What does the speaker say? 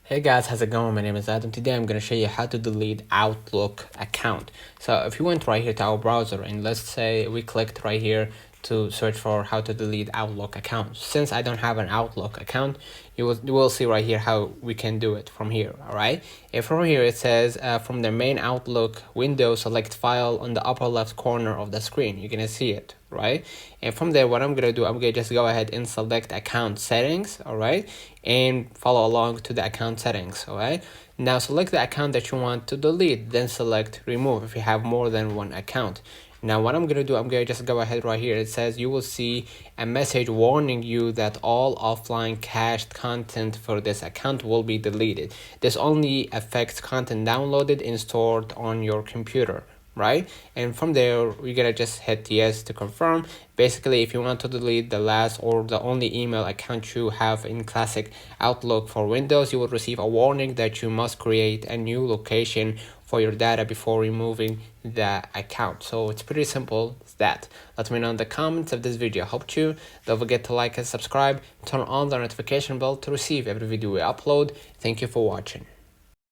Hey guys, how's it going? My name is Adam. Today I'm going to show you how to delete Outlook account. So if you went right here to our browser and let's say we clicked right here to search for how to delete Outlook account. Since I don't have an Outlook account, you will see right here how we can do it from here. All right. And from here it says from the main Outlook window, select file on the upper left corner of the screen. You're gonna see it, right? And from there, what I'm gonna do, I'm gonna just go ahead and select account settings, all right, and follow along to the account settings. All right. Now select the account that you want to delete, then select remove if you have more than one account. Now what I'm gonna do, I'm gonna just go ahead right here. It says you will see a message warning you that all offline cached content for this account will be deleted. This only affects content downloaded and stored on your computer, right? And from there we're gonna just hit yes to confirm. Basically, if you want to delete the last or the only email account you have in classic Outlook for Windows, you will receive a warning that you must create a new location for your data before removing the account. So it's pretty simple as that. Let me know in the comments if this video helped you. Don't forget to like and subscribe, turn on the notification bell to receive every video we upload. Thank you for watching.